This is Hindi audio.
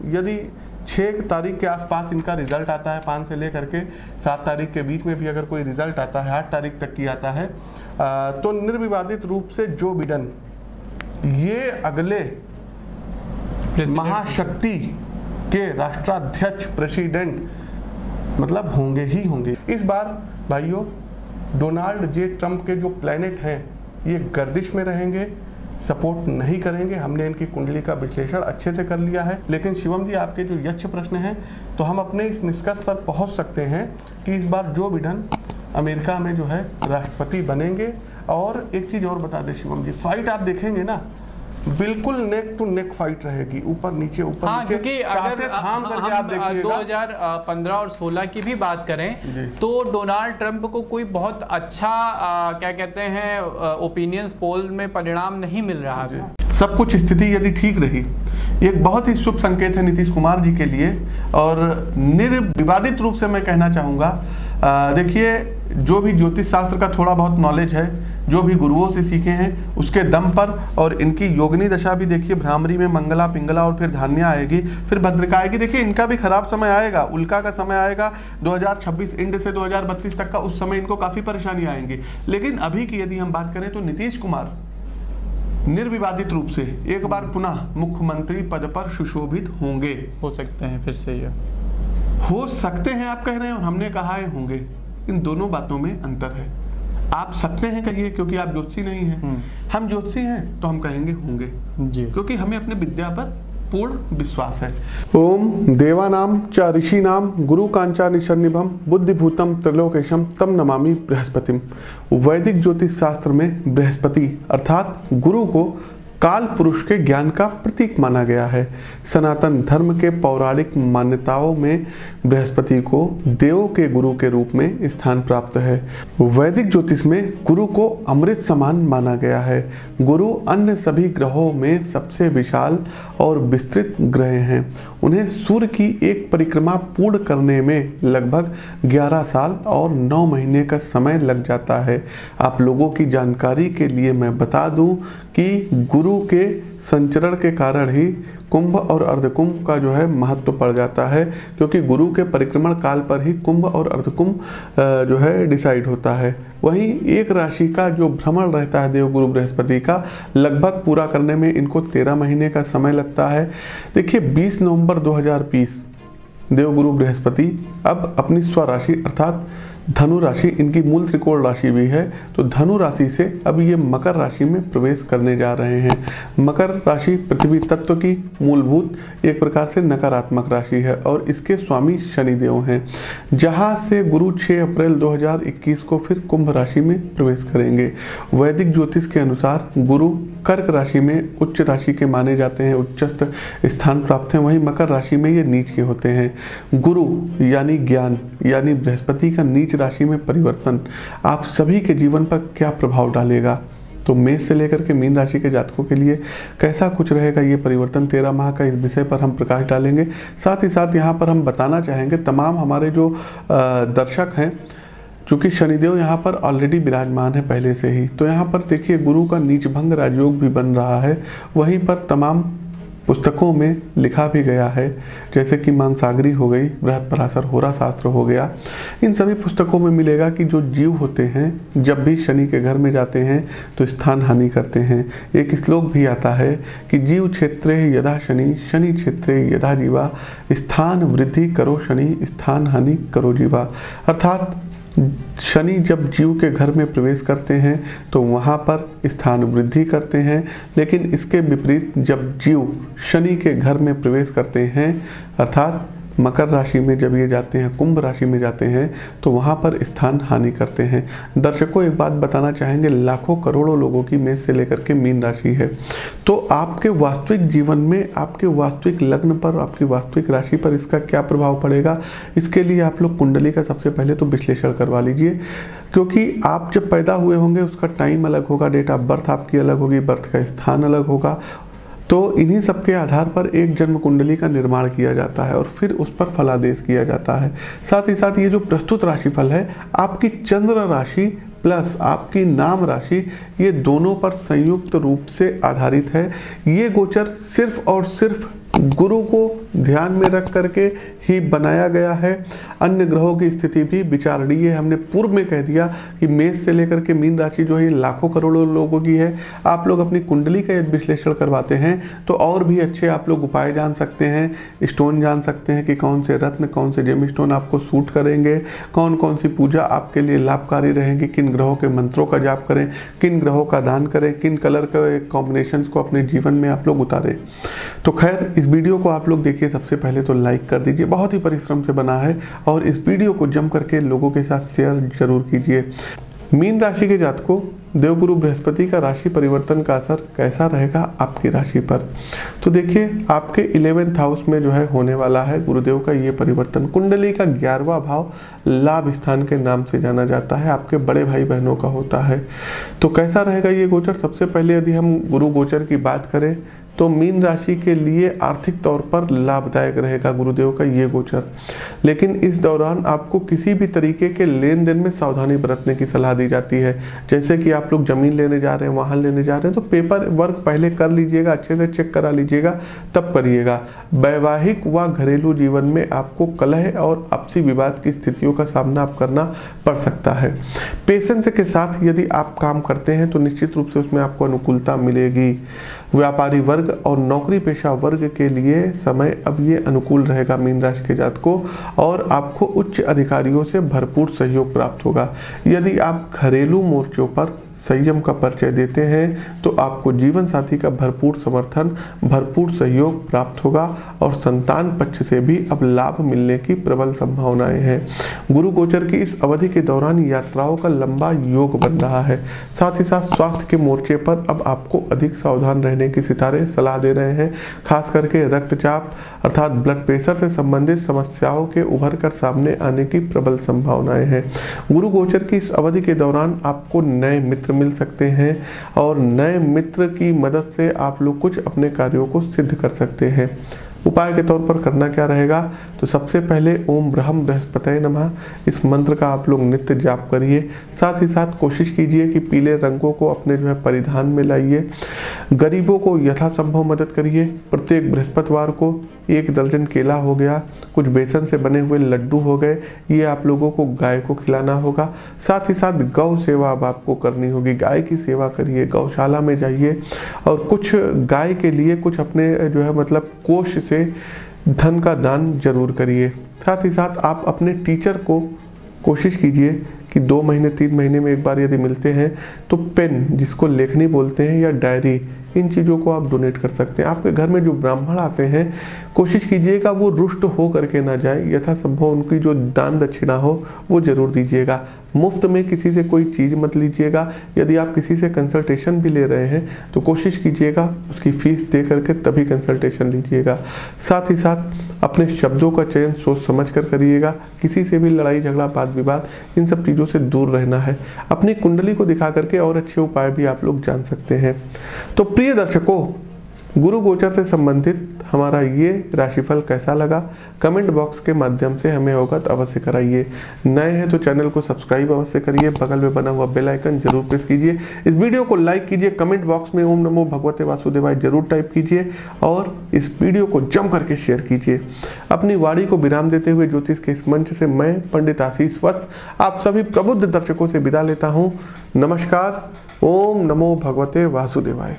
यदि 6 तारीख के आसपास इनका रिजल्ट आता है, 5 से लेकर के 7 तारीख के बीच में भी अगर कोई रिजल्ट आता है, 8 तारीख तक की आता है, तो निर्विवादित रूप से जो बिडेन ये अगले महाशक्ति के राष्ट्राध्यक्ष प्रेसिडेंट मतलब होंगे ही होंगे। इस बार भाइयों डोनाल्ड जे ट्रंप के जो प्लैनेट हैं ये गर्दिश में रहेंगे, सपोर्ट नहीं करेंगे। हमने इनकी कुंडली का विश्लेषण अच्छे से कर लिया है। लेकिन शिवम जी, आपके जो यक्ष प्रश्न हैं, तो हम अपने इस निष्कर्ष पर पहुंच सकते हैं कि इस बार जो बिडेन अमेरिका में जो है राष्ट्रपति बनेंगे। और एक चीज़ और बता दें शिवम जी, फाइट आप देखेंगे ना, बिल्कुल नेक टू नेक फाइट रहेगी, ऊपर नीचे ऊपर नीचे, क्योंकि अगर थाम करके आप देखिएगा। 2015 और 16 की भी बात करें तो डोनाल्ड ट्रंप को कोई बहुत अच्छा क्या कहते हैं ओपिनियंस पोल में परिणाम नहीं मिल रहा था। सब कुछ स्थिति यदि ठीक रही, एक बहुत ही शुभ संकेत है नीतीश कुमार जी के लिए। और निर्विवादित रूप से मैं कहना चाहूँगा, देखिए जो भी ज्योतिष शास्त्र का थोड़ा बहुत नॉलेज है, जो भी गुरुओं से सीखे हैं उसके दम पर, और इनकी योगिनी दशा भी देखिए, भ्रामरी में मंगला पिंगला और फिर धान्या आएगी, फिर भद्रिका आएगी। देखिए इनका भी खराब समय आएगा, उल्का का समय आएगा 2026 एंड से 2032 तक का, उस समय इनको काफ़ी परेशानी आएंगी। लेकिन अभी की यदि हम बात करें तो नीतीश कुमार निर्विवादित रूप से एक बार पुनः मुख्यमंत्री पद पर सुशोभित होंगे। हो सकते हैं, फिर से ये हो सकते हैं आप कह रहे हैं, और हमने कहा है होंगे। इन दोनों बातों में अंतर है। आप सकते हैं कहिए क्योंकि आप ज्योतिषी नहीं हैं, हम ज्योतिषी हैं तो हम कहेंगे होंगे जी, क्योंकि हमें अपने विद्या पर पूर्ण विश्वास है। ओम देवानाम च ऋषिनाम गुरु कांचा निशनिभम बुद्धिभूतम त्रिलोकेशम तम नमामि बृहस्पतिम। वैदिक ज्योतिष शास्त्र में बृहस्पति अर्थात गुरु को काल पुरुष के ज्ञान का प्रतीक माना गया है। सनातन धर्म के पौराणिक मान्यताओं में बृहस्पति को देवों के गुरु के रूप में स्थान प्राप्त है। वैदिक ज्योतिष में गुरु को अमृत समान माना गया है। गुरु अन्य सभी ग्रहों में सबसे विशाल और विस्तृत ग्रह हैं। उन्हें सूर्य की एक परिक्रमा पूर्ण करने में लगभग 11 साल और 9 महीने का समय लग जाता है। आप लोगों की जानकारी के लिए मैं बता दूं कि गुरु के संचरण के कारण ही कुंभ और अर्धकुंभ का जो है महत्व पड़ जाता है, क्योंकि गुरु के परिक्रमण काल पर ही कुंभ और अर्धकुंभ जो है डिसाइड होता है। वहीं एक राशि का जो भ्रमण रहता है देवगुरु बृहस्पति का, लगभग पूरा करने में इनको 13 महीने का समय लगता है। देखिए 20 नवंबर 2020 देवगुरु बृहस्पति अब अपनी स्वराशि अर्थात धनु राशि, इनकी मूल त्रिकोण राशि भी है, तो धनु राशि से अब ये मकर राशि में प्रवेश करने जा रहे हैं। मकर राशि पृथ्वी तत्व की मूलभूत एक प्रकार से नकारात्मक राशि है और इसके स्वामी शनिदेव हैं, जहां से गुरु 6 अप्रैल 2021 को फिर कुंभ राशि में प्रवेश करेंगे। वैदिक ज्योतिष के अनुसार गुरु कर्क राशि में उच्च राशि के माने जाते हैं, उच्चस्थ स्थान प्राप्त हैं, वहीं मकर राशि में ये नीच के होते हैं। गुरु यानी ज्ञान यानी बृहस्पति का नीच राशि में परिवर्तन आप सभी के जीवन पर क्या प्रभाव डालेगा, तो मेष से लेकर के मीन राशि के जातकों के लिए कैसा कुछ रहेगा ये परिवर्तन 13 माह का, इस विषय पर हम प्रकाश डालेंगे। साथ ही साथ यहाँ पर हम बताना चाहेंगे तमाम हमारे जो दर्शक हैं, चूँकि शनिदेव यहाँ पर ऑलरेडी विराजमान है पहले से ही, तो यहाँ पर देखिए गुरु का नीच भंग राजयोग भी बन रहा है। वहीं पर तमाम पुस्तकों में लिखा भी गया है, जैसे कि मानसागरी हो गई, बृहद पराशर होरा शास्त्र हो गया, इन सभी पुस्तकों में मिलेगा कि जो जीव होते हैं जब भी शनि के घर में जाते हैं तो स्थान हानि करते हैं। एक श्लोक भी आता है कि जीव क्षेत्रे यदा शनि, शनि क्षेत्रे यदा जीवा, स्थान वृद्धि करो शनि, स्थान हानि करो जीवा। अर्थात शनि जब जीव के घर में प्रवेश करते हैं तो वहाँ पर स्थान वृद्धि करते हैं, लेकिन इसके विपरीत जब जीव शनि के घर में प्रवेश करते हैं अर्थात मकर राशि में जब ये जाते हैं, कुंभ राशि में जाते हैं, तो वहाँ पर स्थान हानि करते हैं। दर्शकों एक बात बताना चाहेंगे, लाखों करोड़ों लोगों की मेष से लेकर के मीन राशि है, तो आपके वास्तविक जीवन में, आपके वास्तविक लग्न पर, आपकी वास्तविक राशि पर इसका क्या प्रभाव पड़ेगा, इसके लिए आप लोग कुंडली का सबसे पहले तो विश्लेषण करवा लीजिए, क्योंकि आप जब पैदा हुए होंगे उसका टाइम अलग होगा, डेट ऑफ बर्थ आपकी अलग होगी, बर्थ का स्थान अलग होगा, तो इन्हीं सब के आधार पर एक जन्म कुंडली का निर्माण किया जाता है और फिर उस पर फलादेश किया जाता है। साथ ही साथ ये जो प्रस्तुत राशिफल है आपकी चंद्र राशि प्लस आपकी नाम राशि, ये दोनों पर संयुक्त रूप से आधारित है। ये गोचर सिर्फ और सिर्फ गुरु को ध्यान में रख करके ही बनाया गया है। अन्य ग्रहों की स्थिति भी विचारणीय है। हमने पूर्व में कह दिया कि मेष से लेकर के मीन राशि जो है लाखों करोड़ों लोगों की है। आप लोग अपनी कुंडली का यदि विश्लेषण करवाते हैं तो और भी अच्छे आप लोग उपाय जान सकते हैं, स्टोन जान सकते हैं कि कौन से रत्न, कौन से जेम स्टोन आपको सूट करेंगे, कौन कौन सी पूजा आपके लिए लाभकारी रहेगी, किन ग्रहों के मंत्रों का जाप करें, किन ग्रहों का दान करें, किन कलर के कॉम्बिनेशंस को अपने जीवन में आप लोग उतारें। तो खैर, इस वीडियो को आप लोग देखिए, सबसे पहले तो लाइक कर दीजिए, बहुत ही परिश्रम से बना है, और इस वीडियो को जम करके लोगों के साथ शेयर जरूर कीजिए। मीन राशि के जातकों, देवगुरु बृहस्पति का राशि परिवर्तन का असर कैसा रहेगा आपकी राशि पर? तो देखिए, आपके 11th हाउस में जो है होने वाला है गुरुदेव का ये परिवर्तन। कुंडली का 11वां भाव लाभ स्थान के नाम से जाना जाता है, आपके बड़े भाई बहनों का होता है। तो कैसा रहेगा ये गोचर? सबसे पहले यदि हम गुरु गोचर की बात करें तो मीन राशि के लिए आर्थिक तौर पर लाभदायक रहेगा गुरुदेव का ये गोचर। लेकिन इस दौरान आपको किसी भी तरीके के लेन देन में सावधानी बरतने की सलाह दी जाती है। जैसे कि आप लोग जमीन लेने जा रहे हैं, वाहन लेने जा रहे हैं, तो पेपर वर्क पहले कर लीजिएगा, अच्छे से चेक करा लीजिएगा, तब करिएगा। वैवाहिक व घरेलू जीवन में आपको कलह और आपसी विवाद की स्थितियों का सामना आप करना पड़ सकता है। पेशेंस के साथ यदि आप काम करते हैं तो निश्चित रूप से उसमें आपको अनुकूलता मिलेगी। व्यापारी वर्ग और नौकरी पेशा वर्ग के लिए समय अब ये अनुकूल रहेगा मीन राशि के जातकों, और आपको उच्च अधिकारियों से भरपूर सहयोग प्राप्त होगा। यदि आप घरेलू मोर्चों पर संयम का परिचय देते हैं तो आपको जीवन साथी का भरपूर समर्थन, भरपूर सहयोग प्राप्त होगा, और संतान पक्ष से भी अब लाभ मिलने की प्रबल संभावनाएं हैं। गुरु गोचर की इस अवधि के दौरान यात्राओं का लंबा योग बन रहा है। साथ ही साथ स्वास्थ्य के मोर्चे पर अब आपको अधिक सावधान रहने की सितारे सलाह दे रहे हैं। खास करके रक्तचाप अर्थात ब्लड प्रेशर से संबंधित समस्याओं के उभर कर सामने आने की प्रबल संभावनाएं हैं। गुरु गोचर की इस अवधि के दौरान आपको नए मित्र मिल सकते हैं, और नए मित्र की मदद से आप लोग कुछ अपने कार्यों को सिद्ध कर सकते हैं। उपाय के तौर पर करना क्या रहेगा? तो सबसे पहले ओम ब्रह्म बृहस्पतये नमः इस मंत्र का आप लोग नित्य जाप करिए। साथ ही साथ कोशिश कीजिए कि पीले रंगों को अपने जो है परिधान में लाइए। गरीबों को यथासंभव मदद करिए। प्रत्येक बृहस्पतिवार को 1 दर्जन केला हो गया, कुछ बेसन से बने हुए लड्डू हो गए, ये आप लोगों को गाय को खिलाना होगा। साथ ही साथ गौ सेवा अब आपको करनी होगी। गाय की सेवा करिए, गौशाला में जाइए, और कुछ गाय के लिए कुछ अपने जो है मतलब कोष से धन का दान जरूर करिए। साथ ही साथ आप अपने टीचर को कोशिश कीजिए कि 2 महीने 3 महीने में एक बार यदि मिलते हैं तो पेन, जिसको लेखनी बोलते हैं, या डायरी, इन चीज़ों को आप डोनेट कर सकते हैं। आपके घर में जो ब्राह्मण आते हैं कोशिश कीजिएगा वो रुष्ट हो करके ना जाए, यथासंभव उनकी जो दान दक्षिणा हो वो जरूर दीजिएगा। मुफ्त में किसी से कोई चीज़ मत लीजिएगा। यदि आप किसी से कंसल्टेशन भी ले रहे हैं तो कोशिश कीजिएगा उसकी फीस दे करके तभी कंसल्टेशन लीजिएगा। साथ ही साथ अपने शब्दों का चयन सोच समझ कर करिएगा। किसी से भी लड़ाई झगड़ा वाद विवाद इन सब चीज़ों से दूर रहना है। अपनी कुंडली को दिखा करके और अच्छे उपाय भी आप लोग जान सकते हैं। तो प्रिय दर्शकों, गुरु गोचर से संबंधित हमारा ये राशिफल कैसा लगा कमेंट बॉक्स के माध्यम से हमें अवगत अवश्य कराइए। नए हैं तो चैनल को सब्सक्राइब अवश्य करिए, बगल में बना हुआ बेल आइकन जरूर प्रेस कीजिए। इस वीडियो को लाइक कीजिए, कमेंट बॉक्स में ओम नमो भगवते वासुदेवाय जरूर टाइप कीजिए, और इस वीडियो को जम करके शेयर कीजिए। अपनी वाणी को विराम देते हुए ज्योतिष के इस मंच से मैं पंडित आशीष वत्स आप सभी प्रबुद्ध दर्शकों से विदा लेता हूँ। नमस्कार। ओम नमो भगवते वासुदेवाय।